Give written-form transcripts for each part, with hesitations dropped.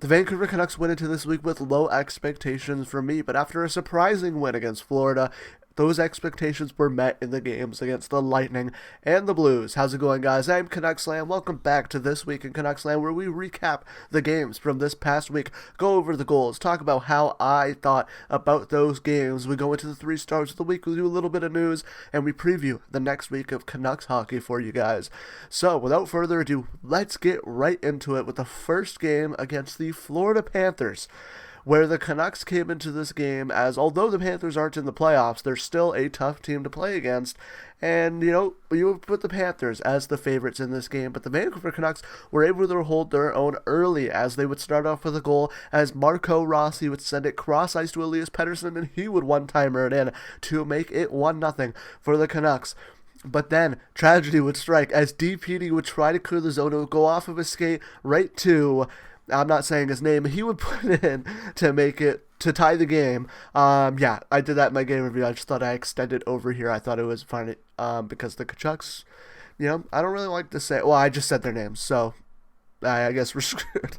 The Vancouver Canucks went into this week with low expectations for me, but after a surprising win against Florida, those expectations were met in the games against the Lightning and the Blues. How's it going, guys? I'm CanucksLand. Welcome back to This Week in CanucksLand, where we recap the games from this past week, go over the goals, talk about how I thought about those games. We go into the 3 stars of the week, we do a little bit of news, and we preview the next week of Canucks hockey for you guys. So, without further ado, let's get right into it with the first game against the Florida Panthers, where the Canucks came into this game as, although the Panthers aren't in the playoffs, they're still a tough team to play against. And, you would put the Panthers as the favorites in this game, but the Vancouver Canucks were able to hold their own early, as they would start off with a goal, as Marco Rossi would send it cross-ice to Elias Pettersson, and he would one-timer it in to make it 1-0 for the Canucks. But then, tragedy would strike, as DPD would try to clear the zone. It would go off of his skate right to, I'm not saying his name, he would put it in to make it, to tie the game. Yeah, I did that in my game review. I just thought I extended over here. I thought it was funny, because the Canucks, I don't really like to say, well, I just said their names, so I guess we're screwed.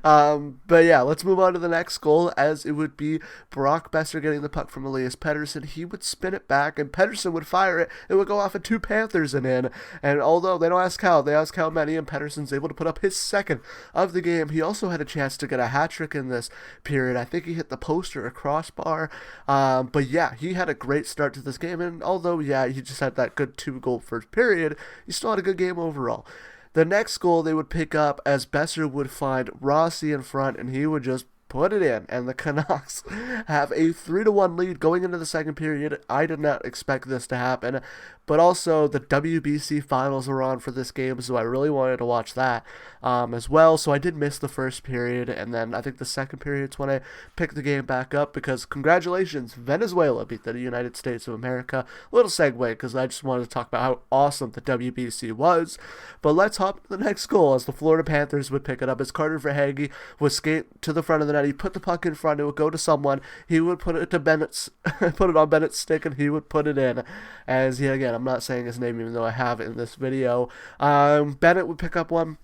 But yeah, let's move on to the next goal, as it would be Brock Boeser getting the puck from Elias Pettersson. He would spin it back, and Pettersson would fire it. It would go off of 2 Panthers and in. And although they don't ask how, they ask how many, and Pettersson's able to put up his second of the game. He also had a chance to get a hat trick in this period. I think he hit the post or a crossbar. But yeah, he had a great start to this game. And although, yeah, he just had that good 2-goal first period, he still had a good game overall. The next goal they would pick up, as Boeser would find Rossi in front, and he would just put it in, and the Canucks have a 3-1 lead going into the second period. I did not expect this to happen, but also the WBC finals were on for this game, so I really wanted to watch that as well. So I did miss the first period, and then I think the second period is when I picked the game back up, because congratulations, Venezuela beat the United States of America. A little segue, because I just wanted to talk about how awesome the WBC was. But let's hop to the next goal, as the Florida Panthers would pick it up, as Carter Verhaeghe would skate to the front of the net. He put the puck in front, it would go to someone, he would put it to Bennett's put it on Bennett's stick, and he would put it in. As yet again, I'm not saying his name even though I have it in this video. Bennett would pick up one.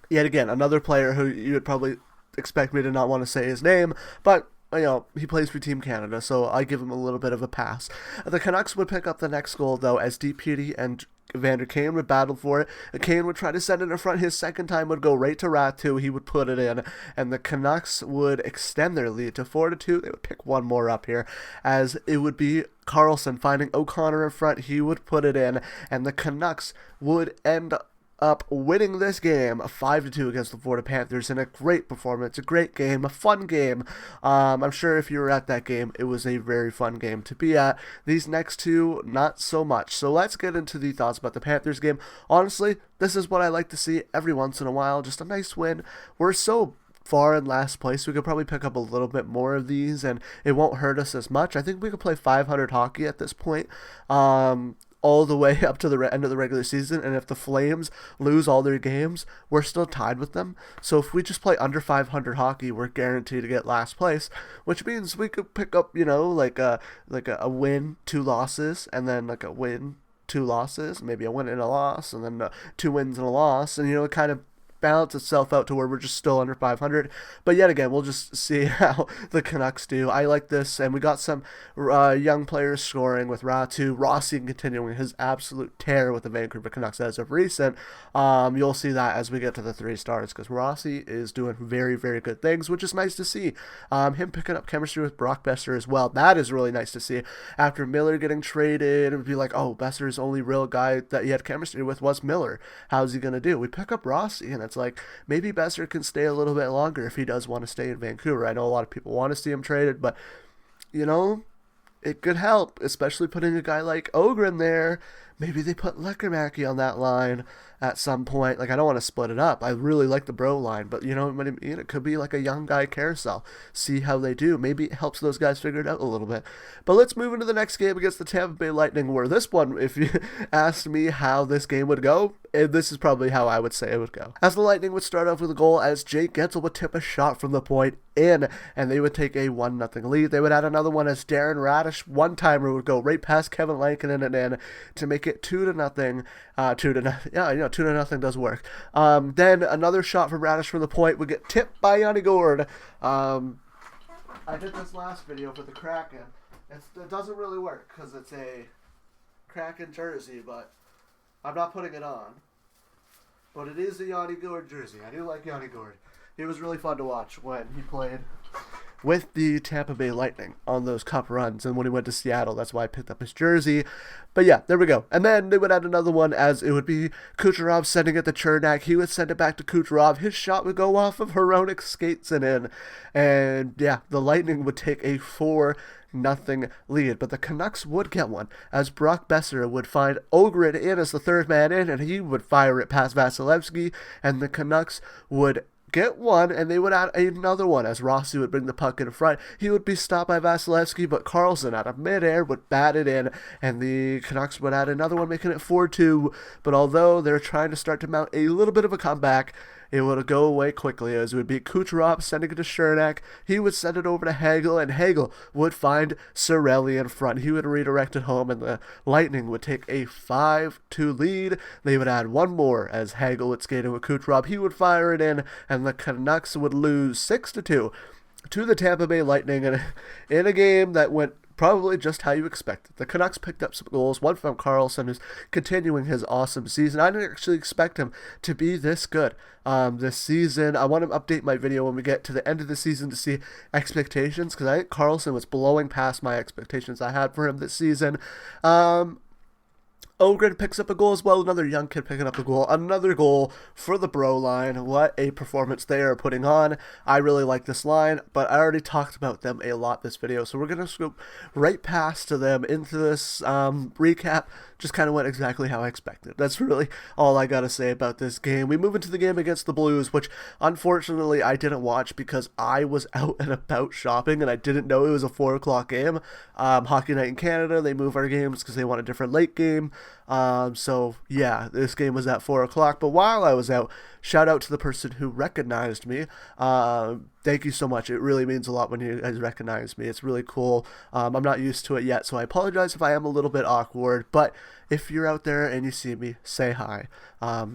Yet again, another player who you would probably expect me to not want to say his name, but he plays for Team Canada, so I give him a little bit of a pass. The Canucks would pick up the next goal, though, as DPD and Vander Kane would battle for it. Kane would try to send it in front. His second time would go right to Ratu. He would put it in, and the Canucks would extend their lead to 4-2. They would pick one more up here, as it would be Carlson finding O'Connor in front. He would put it in, and the Canucks would end up winning this game 5-2 against the Florida Panthers in a great performance, a great game, a fun game. I'm sure if you were at that game, it was a very fun game to be at. These next two, not so much. So let's get into the thoughts about the Panthers game. Honestly, this is what I like to see every once in a while, just a nice win. We're so far in last place, we could probably pick up a little bit more of these, and it won't hurt us as much. I think we could play 500 hockey at this point. All the way up to the end of the regular season, and if the Flames lose all their games, we're still tied with them. So if we just play under 500 hockey, we're guaranteed to get last place, which means we could pick up, like a win, 2 losses, and then like a win, 2 losses, maybe a win and a loss, and then 2 wins and a loss, and it kind of balance itself out to where we're just still under 500. But yet again, we'll just see how the Canucks do. I like this, and we got some young players scoring with Ratu, Rossi continuing his absolute tear with the Vancouver Canucks as of recent. You'll see that as we get to the 3 stars, because Rossi is doing very, very good things, which is nice to see. Him picking up chemistry with Brock Boeser as well. That is really nice to see. After Miller getting traded, it would be like, oh, Besser's only real guy that he had chemistry with was Miller. How's he going to do? We pick up Rossi, and it's like, maybe Boeser can stay a little bit longer if he does want to stay in Vancouver. I know a lot of people want to see him traded, but, it could help, especially putting a guy like Ogren there. Maybe they put Lekkerimäki on that line at some point. Like, I don't want to split it up. I really like the BRÖ Line, but it could be like a young guy carousel. See how they do. Maybe it helps those guys figure it out a little bit. But let's move into the next game against the Tampa Bay Lightning, where this one, if you asked me how this game would go, this is probably how I would say it would go. As the Lightning would start off with a goal, as Jake Gensel would tip a shot from the point in, and they would take a 1-0 lead. They would add another one as Darren Radish, one-timer, would go right past Kevin Lankinen and in to make it it 2-0. 2-0. Yeah, 2-0 does work. Then another shot from Radish from the point would get tipped by Yanni Gourde. I did this last video for the Kraken. It doesn't really work because it's a Kraken jersey, but I'm not putting it on. But it is a Yanni Gourde jersey. I do like Yanni Gourde. He was really fun to watch when he played with the Tampa Bay Lightning on those cup runs, and when he went to Seattle, that's why I picked up his jersey. But yeah, there we go. And then they would add another one, as it would be Kucherov sending it to Chernak. He would send it back to Kucherov. His shot would go off of Hronek skates and in, and yeah, the Lightning would take a 4-0 lead, but the Canucks would get one, as Brock Besser would find Ogren in as the third man in, and he would fire it past Vasilevsky, and the Canucks would get one, and they would add another one as Rossi would bring the puck in front. He would be stopped by Vasilevsky, but Karlsson out of midair would bat it in, and the Canucks would add another one, making it 4-2. But although they're trying to start to mount a little bit of a comeback, it would go away quickly, as it would be Kucherov sending it to Chernak. He would send it over to Hagel, and Hagel would find Cirelli in front. He would redirect it home, and the Lightning would take a 5-2 lead. They would add one more as Hagel would skate in with Kucherov. He would fire it in, and the Canucks would lose 6-2 to the Tampa Bay Lightning in a game that went probably just how you expected. The Canucks picked up some goals, one from Karlsson, who's continuing his awesome season. I didn't actually expect him to be this good this season. I want to update my video when we get to the end of the season to see expectations, because I think Karlsson was blowing past my expectations I had for him this season. Ogren picks up a goal as well, another young kid picking up a goal, another goal for the BRÖ Line. What a performance they are putting on. I really like this line, but I already talked about them a lot this video, so we're going to scoop right past to them into this recap. Just kind of went exactly how I expected. That's really all I got to say about this game. We move into the game against the Blues, which unfortunately I didn't watch because I was out and about shopping, and I didn't know it was a 4 o'clock game. Hockey Night in Canada, they move our games because they want a different late game. So yeah, this game was at 4 o'clock, but while I was out, shout out to the person who recognized me. Thank you so much. It really means a lot when you guys recognize me. It's really cool. I'm not used to it yet, so I apologize if I am a little bit awkward, but if you're out there and you see me, say hi.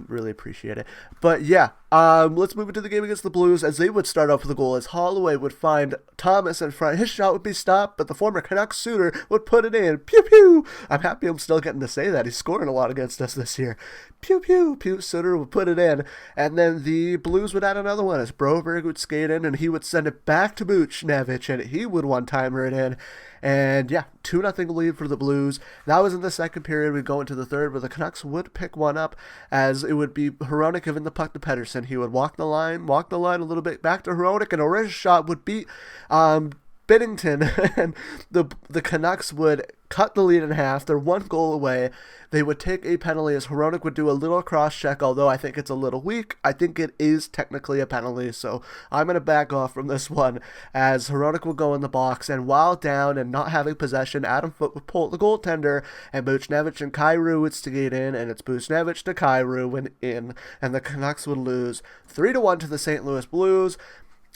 Really appreciate it. But yeah, let's move into the game against the Blues, as they would start off with a goal, as Holloway would find Thomas in front. His shot would be stopped, but the former Canucks Suitor would put it in. Pew pew! I'm happy I'm still getting to say that. He's scoring a lot against us this year. Pew pew! Pew Suitor would put it in, and then the Blues would add another one, as Broberg would skate in, and he would send it back to Buchnevich, and he would one-timer it in. And yeah, 2-0 lead for the Blues. That was in the second period. We go into the third, where the Canucks would pick one up, as it would be Hronek giving the puck to Pettersson. He would walk the line a little bit back to Hronek, and a wrist shot would beat Binnington, and the Canucks would cut the lead in half. They're one goal away. They would take a penalty, as Hronek would do a little cross check, although I think it's a little weak. I think it is technically a penalty, so I'm going to back off from this one, as Hronek will go in the box, and while down and not having possession, Adam Foote would pull the goaltender, and Buchnevich and Kyrou would skate in, and it's Buchnevich to Kyrou and in, and the Canucks would lose 3-1 to the St. Louis Blues.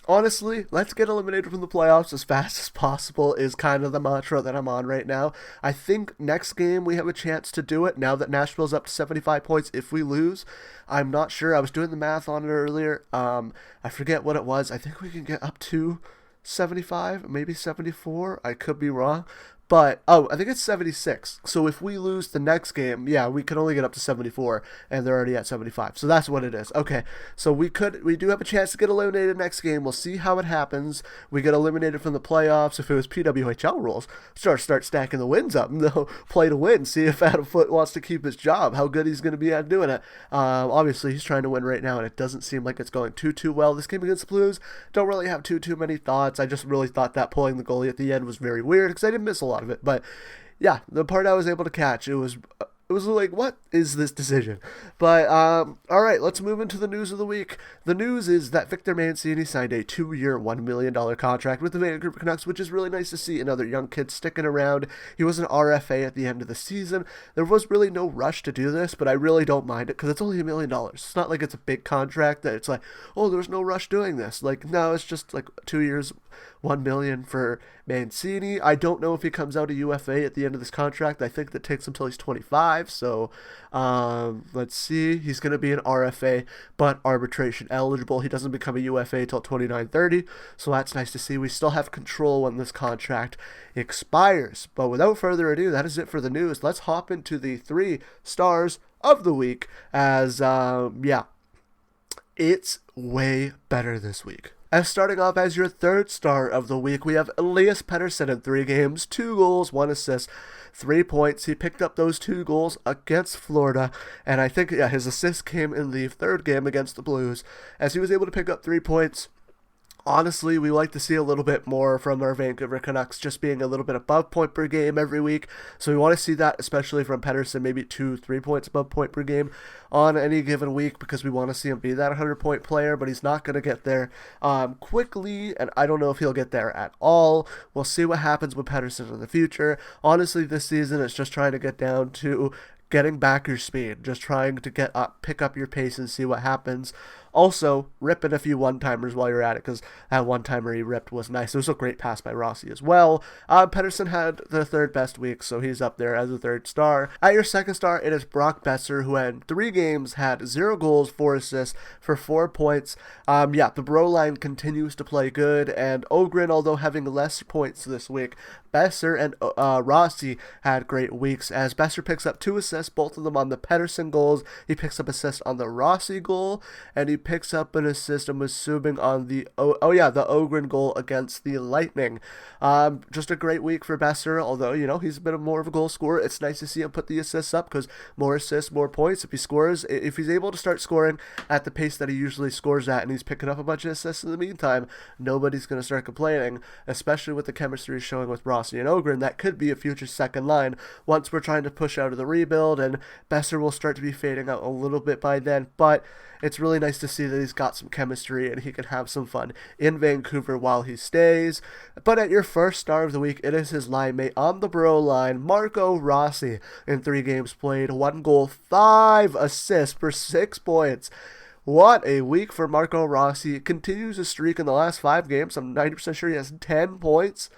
Honestly, let's get eliminated from the playoffs as fast as possible is kind of the mantra that I'm on right now. I think next game we have a chance to do it, now that Nashville's up to 75 points if we lose. I'm not sure. I was doing the math on it earlier. I forget what it was. I think we can get up to 75, maybe 74. I could be wrong. But, I think it's 76. So if we lose the next game, yeah, we can only get up to 74, and they're already at 75. So that's what it is. Okay, so we do have a chance to get eliminated next game. We'll see how it happens. We get eliminated from the playoffs. If it was PWHL rules, start stacking the wins up. No, play to win. See if Adam Foote wants to keep his job, how good he's going to be at doing it. Obviously, he's trying to win right now, and it doesn't seem like it's going too well. This game against the Blues, don't really have too many thoughts. I just really thought that pulling the goalie at the end was very weird, because I didn't miss a lot of it, but yeah, the part I was able to catch, it was like, what is this decision? But all right, let's move into the news of the week. The news is that Victor Mancini signed a 2-year, $1 million contract with the Vancouver Canucks, which is really nice to see another young kid sticking around. He was an RFA at the end of the season. There was really no rush to do this, but I really don't mind it, because it's only $1 million. It's not like it's a big contract that it's like, oh, there's no rush doing this. Like, no, it's just like 2 years, $1 million for Mancini. I don't know if he comes out a UFA at the end of this contract. I think that takes him till he's 25. So let's see. He's going to be an RFA, but arbitration eligible. He doesn't become a UFA till 29-30. So that's nice to see. We still have control when this contract expires. But without further ado, that is it for the news. Let's hop into the 3 stars of the week as, it's way better this week. As starting off as your 3rd star of the week, we have Elias Pettersson in 3 games, 2 goals, 1 assist, 3 points. He picked up those 2 goals against Florida, and I think his assist came in the 3rd game against the Blues, as he was able to pick up 3 points. Honestly, we like to see a little bit more from our Vancouver Canucks, just being a little bit above point per game every week. So we want to see that, especially from Pettersson, maybe 2-3 points above point per game on any given week, because we want to see him be that 100-point player, but he's not going to get there quickly, and I don't know if he'll get there at all. We'll see what happens with Pettersson in the future. Honestly, this season, it's just trying to get down to getting back your speed, just trying to pick up your pace and see what happens. Also, ripping a few one-timers while you're at it, because that one-timer he ripped was nice. It was a great pass by Rossi as well. Pettersson had the 3rd best week, so he's up there as a 3rd star. At your 2nd star, it is Brock Boeser, who in 3 games had 0 goals, 4 assists for 4 points. The BRÖ Line continues to play good, and Ogren, although having less points this week, Boeser and Rossi had great weeks, as Boeser picks up 2 assists, both of them on the Pettersson goals. He picks up assists on the Rossi goal, and he picks up an assist, I'm assuming, on the Ogren goal against the Lightning. Just a great week for Boeser, although, he's a bit more of a goal scorer. It's nice to see him put the assists up, because more assists, more points. If he's able to start scoring at the pace that he usually scores at, and he's picking up a bunch of assists in the meantime, nobody's going to start complaining, especially with the chemistry showing with Rossi and Ogren. That could be a future second line once we're trying to push out of the rebuild, and Boeser will start to be fading out a little bit by then, but it's really nice to see that he's got some chemistry and he can have some fun in Vancouver while he stays. But at your 1st star of the week, it is his line mate on the BRÖ Line, Marco Rossi, in 3 games played, 1 goal, 5 assists for 6 points. What a week for Marco Rossi. Continues a streak in the last 5 games. I'm 90% sure he has 10 points.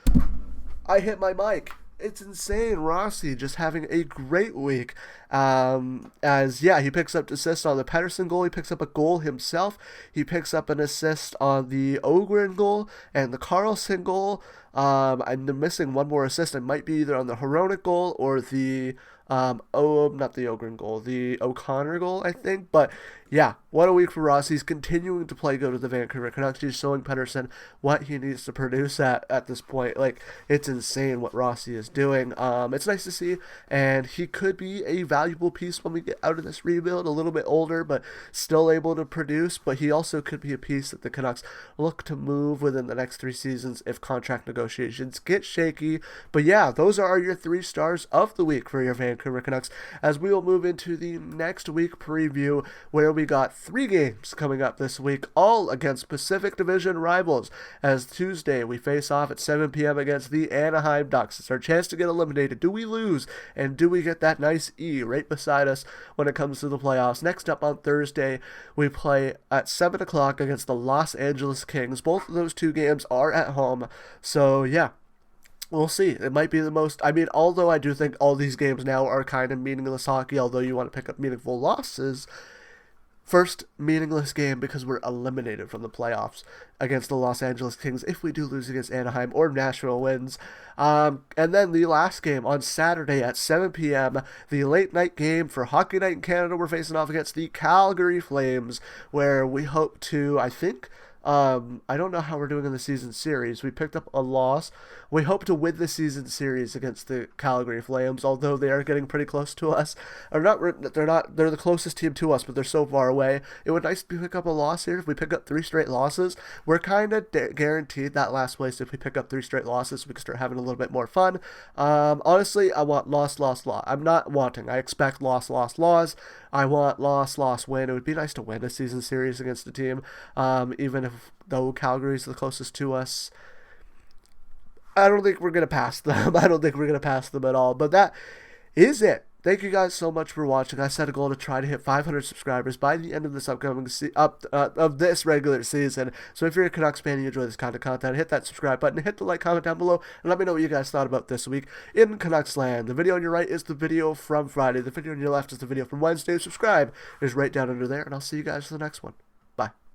I hit my mic. It's insane. Rossi just having a great week. He picks up assists on the Pettersson goal. He picks up a goal himself. He picks up an assist on the Ogren goal and the Carlson goal. I'm missing one more assist. It might be either on the Hronek goal or the not the Ogren goal, the O'Connor goal, I think. But yeah, what a week for Rossi. He's continuing to play good with the Vancouver Canucks. He's showing Pettersson what he needs to produce at this point. Like, it's insane what Rossi is doing. It's nice to see, and he could be a valuable piece when we get out of this rebuild, a little bit older, but still able to produce. But he also could be a piece that the Canucks look to move within the next 3 seasons if contract negotiations get shaky. But yeah, those are your 3 stars of the week for your Vancouver Canucks, as we will move into the next week preview, where we got 3 games coming up this week, all against Pacific Division rivals, as Tuesday we face off at 7 p.m. against the Anaheim Ducks. It's our chance to get eliminated. Do we lose, and do we get that nice E right beside us when it comes to the playoffs? Next up on Thursday, we play at 7 o'clock against the Los Angeles Kings. Both of those 2 games are at home, so yeah, we'll see. It might be the most, although I do think all these games now are kind of meaningless hockey, although you want to pick up meaningful losses. First meaningless game because we're eliminated from the playoffs against the Los Angeles Kings if we do lose against Anaheim or Nashville wins. And then the last game on Saturday at 7 p.m., the late night game for Hockey Night in Canada, we're facing off against the Calgary Flames, where we hope to, I don't know how we're doing in the season series. We picked up a loss. We hope to win the season series against the Calgary Flames, although they are getting pretty close to us. They're the closest team to us, but they're so far away. It would be nice to pick up a loss here. If we pick up 3 straight losses, we're kind of guaranteed that last place. If we pick up 3 straight losses, we can start having a little bit more fun. Honestly, I want loss. I'm not wanting. I expect loss. I want loss, win. It would be nice to win a season series against a team, even if though Calgary's the closest to us. I don't think we're going to pass them. I don't think we're going to pass them at all. But that is it Thank you guys so much for watching. I set a goal to try to hit 500 subscribers by the end of this upcoming of this regular season. So if you're a Canucks fan and you enjoy this kind of content, hit that subscribe button, hit the like, comment down below, and let me know what you guys thought about this week in CanucksLand. The video on your right is the video from Friday. The video on your left is the video from Wednesday. Subscribe is right down under there, and I'll see you guys for the next one. Bye.